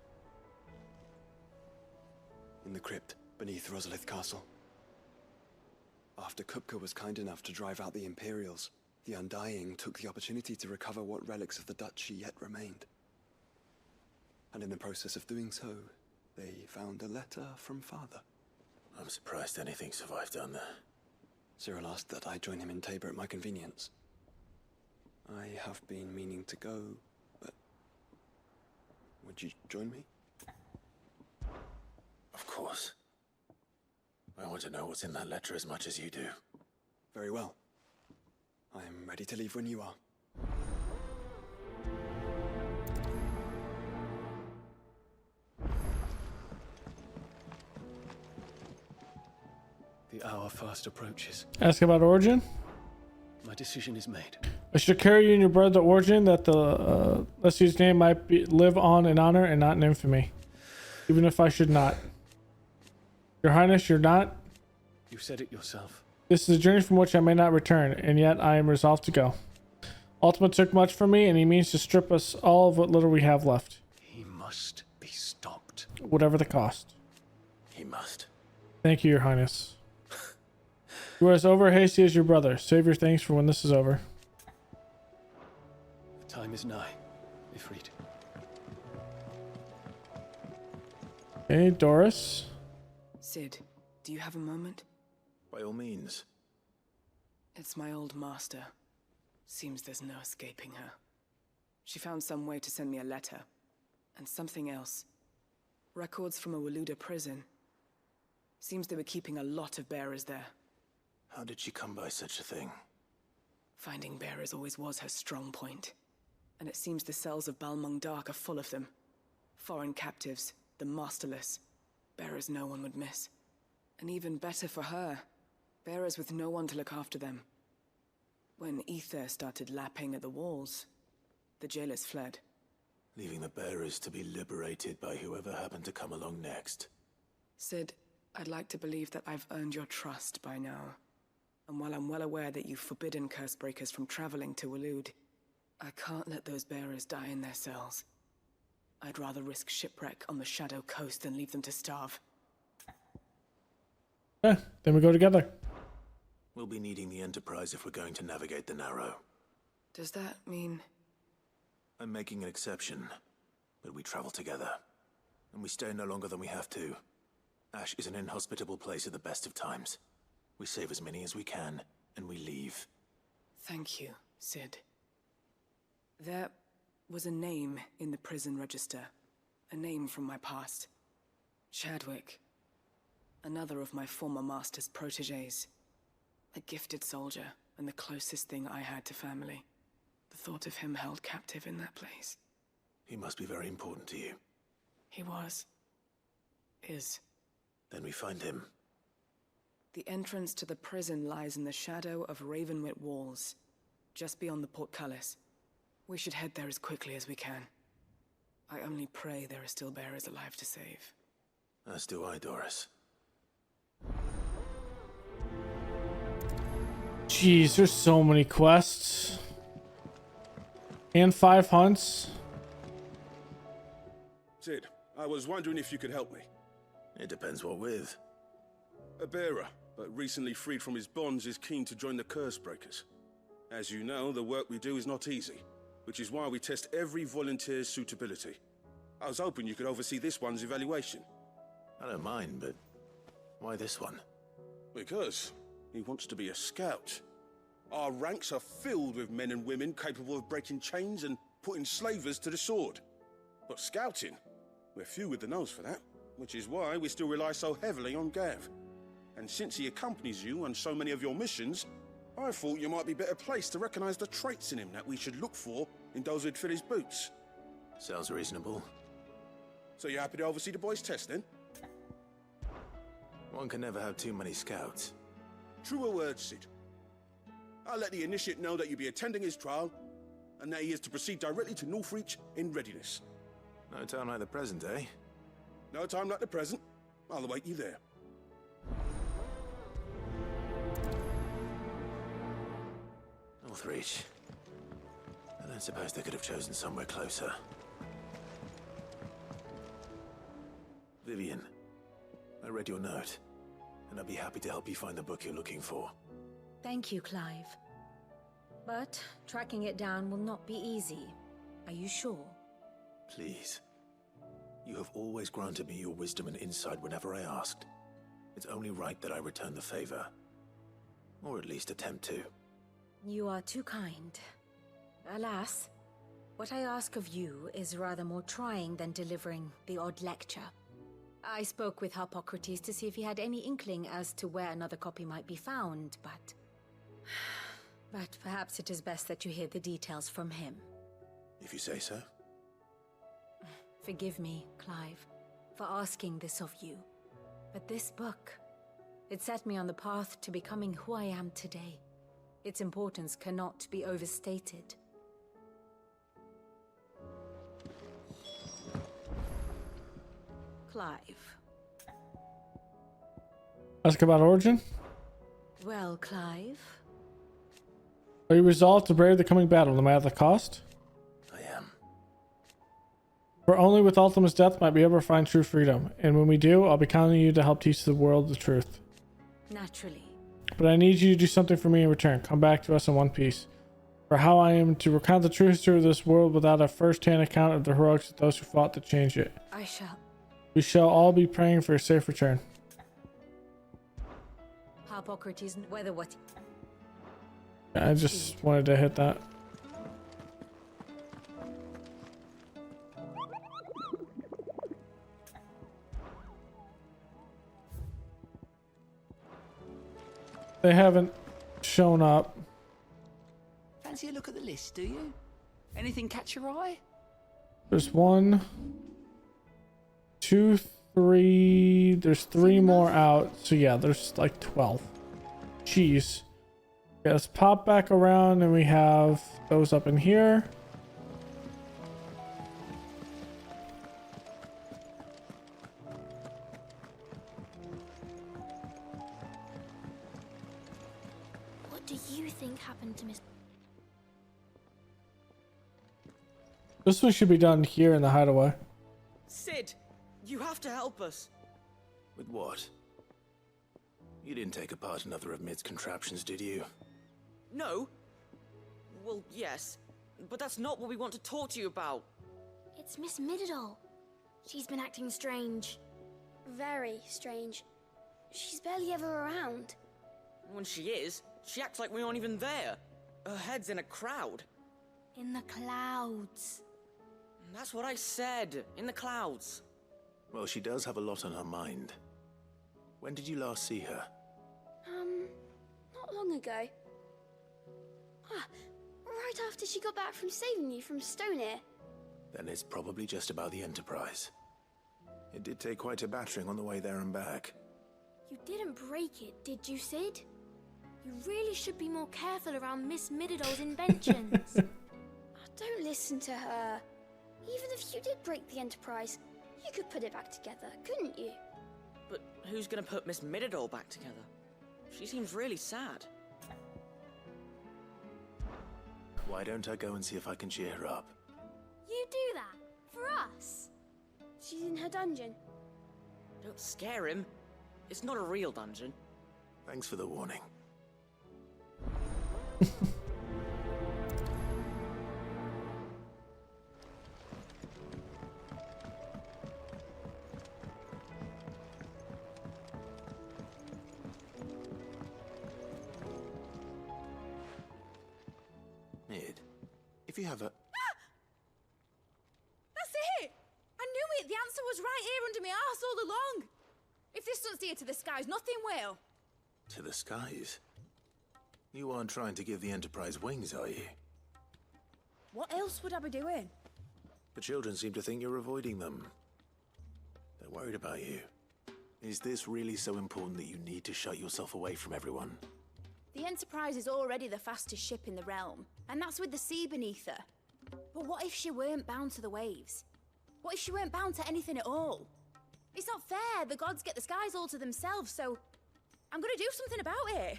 In the crypt beneath Rosalith Castle. After Kupka was kind enough to drive out the Imperials, the Undying took the opportunity to recover what relics of the Duchy yet remained. And in the process of doing so, they found a letter from Father. I'm surprised anything survived down there. Cyril asked that I join him in Tabor at my convenience. I have been meaning to go, but would you join me? Of course. I want to know what's in that letter as much as you do. Very well. I am ready to leave when you are. The hour fast approaches. Ask about Origin. My decision is made. I should carry you and your brother to Origin that the Leslie's name might live on in honor and not in infamy. Even if I should not. Your Highness, you're not. You said it yourself. This is a journey from which I may not return, and yet I am resolved to go. Ultima took much from me, and he means to strip us all of what little we have left. He must be stopped. Whatever the cost. He must. Thank you, Your Highness. You are as over hasty as your brother. Save your thanks for when this is over. Time is nigh, Ifrit. Hey, Doris. Cid, do you have a moment? By all means. It's my old master. Seems there's no escaping her. She found some way to send me a letter. And something else. Records from a Waluda prison. Seems they were keeping a lot of bearers there. How did she come by such a thing? Finding bearers always was her strong point. And it seems the cells of Balmung Dark are full of them. Foreign captives, the masterless. Bearers no one would miss. And even better for her, bearers with no one to look after them. When ether started lapping at the walls, the jailers fled. Leaving the bearers to be liberated by whoever happened to come along next. Cid, I'd like to believe that I've earned your trust by now. And while I'm well aware that you've forbidden Cursebreakers from traveling to Waloed, I can't let those bearers die in their cells. I'd rather risk shipwreck on the Shadow Coast than leave them to starve. Yeah, then we go together. We'll be needing the Enterprise if we're going to navigate the Narrow. Does that mean... I'm making an exception, but we travel together. And we stay no longer than we have to. Ash is an inhospitable place at the best of times. We save as many as we can, and we leave. Thank you, Cid. There was a name in the prison register. A name from my past. Chadwick. Another of my former master's protégés. A gifted soldier, and the closest thing I had to family. The thought of him held captive in that place. He must be very important to you. He was. Is. Then we find him. The entrance to the prison lies in the shadow of Ravenwit Walls, just beyond the portcullis. We should head there as quickly as we can. I only pray there are still bearers alive to save. As do I, Doris. Jeez, there's so many quests. And 5 hunts. Cid, I was wondering if you could help me. It depends what with. A bearer, but recently freed from his bonds, is keen to join the Cursebreakers. As you know, the work we do is not easy, which is why we test every volunteer's suitability. I was hoping you could oversee this one's evaluation. I don't mind, but why this one? Because he wants to be a scout. Our ranks are filled with men and women capable of breaking chains and putting slavers to the sword. But scouting, we're few with the nose for that, which is why we still rely so heavily on Gav. And since he accompanies you on so many of your missions, I thought you might be better placed to recognize the traits in him that we should look for in those who'd fill his boots. Sounds reasonable. So you're happy to oversee the boys' test, then? One can never have too many scouts. Truer words, Cid. I'll let the initiate know that you'll be attending his trial, and that he is to proceed directly to Northreach in readiness. No time like the present, eh? No time like the present. I'll await you there. Northreach. I don't suppose they could have chosen somewhere closer. Vivian, I read your note, and I'd be happy to help you find the book you're looking for. Thank you, Clive. But tracking it down will not be easy. Are you sure? Please. You have always granted me your wisdom and insight whenever I asked. It's only right that I return the favor. Or at least attempt to. You are too kind. Alas, what I ask of you is rather more trying than delivering the odd lecture. I spoke with Harpocrates to see if he had any inkling as to where another copy might be found, but perhaps it is best that you hear the details from him. If you say so. Forgive me, Clive, for asking this of you. But this book, it set me on the path to becoming who I am today. Its importance cannot be overstated. Clive. Ask about Origin. Well, Clive? Are you resolved to brave the coming battle, no matter the cost? I am. For only with Ultima's death might we ever find true freedom, and when we do, I'll be counting you to help teach the world the truth. Naturally. But I need you to do something for me in return. Come back to us in one piece. for how I am to recount the true history of this world without a first-hand account of the heroics of those who fought to change it. I shall. We shall all be praying for a safe return. Hippocrates, whether what? I just wanted to hit that. They haven't shown up. Fancy a look at the list, do you? Anything catch your eye? There's 1, 2, 3. There's 3 more out. So yeah, there's like 12. Jeez. Yeah, let's pop back around and we have those up in here. What do you think happened to Miss... This one should be done here in the hideaway. Sid, you have to help us. With what? You didn't take apart another of Mid's contraptions, did you? No. Well, yes. But that's not what we want to talk to you about. It's Miss Mididol. She's been acting strange. Very strange. She's barely ever around. When she is, she acts like we aren't even there. Her head's in a crowd. In the clouds. That's what I said. In the clouds. Well, she does have a lot on her mind. When did you last see her? Not long ago. Ah, right after she got back from saving you from Stoneir. Then it's probably just about the Enterprise. It did take quite a battering on the way there and back. You didn't break it, did you, Sid? You really should be more careful around Miss Mididol's inventions. Don't listen to her. Even if you did break the Enterprise, you could put it back together, couldn't you? But who's gonna put Miss Mididol back together? She seems really sad. Why don't I go and see if I can cheer her up? You do that? For us? She's in her dungeon. Don't scare him. It's not a real dungeon. Thanks for the warning. Mid, if you have a... That's it! I knew it! The answer was right here under my arse all along! If this doesn't steer to the skies, nothing will! To the skies? You aren't trying to give the Enterprise wings, are you? What else would I be doing? The children seem to think you're avoiding them. They're worried about you. Is this really so important that you need to shut yourself away from everyone? The Enterprise is already the fastest ship in the realm, and that's with the sea beneath her. But what if she weren't bound to the waves? What if she weren't bound to anything at all? It's not fair. The gods get the skies all to themselves, so I'm gonna do something about it.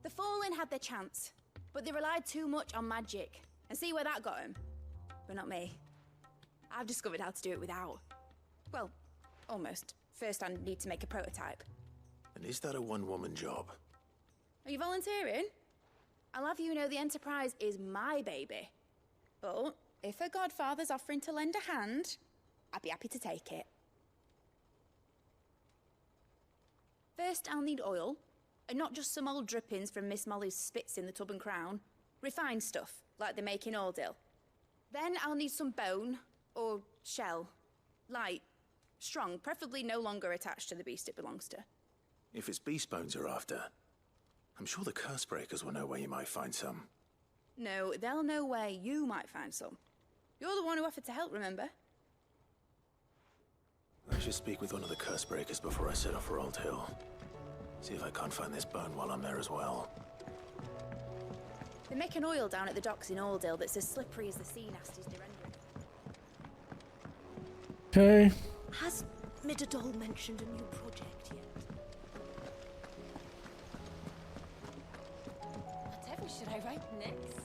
The Fallen had their chance, but they relied too much on magic. And see where that got them? But not me. I've discovered how to do it without. Well, almost. First, I need to make a prototype. And is that a one-woman job? Are you volunteering? I'll have you know the Enterprise is my baby. But if her godfather's offering to lend a hand, I'd be happy to take it. First, I'll need oil, and not just some old drippings from Miss Molly's spits in the Tub and Crown. Refined stuff, like they make in Ordil. Then I'll need some bone, or shell. Light, strong, preferably no longer attached to the beast it belongs to. If it's beast bones you're after, I'm sure the curse breakers will know where you might find some. No, they'll know where you might find some. You're the one who offered to help, remember? I should speak with one of the curse breakers before I set off for Old Hill. See if I can't find this bone while I'm there as well. They make an oil down at the docks in Aldale that's as slippery as the sea nasties they're rendering. Okay. Has Mididol mentioned a new project yet? Whatever should I write next?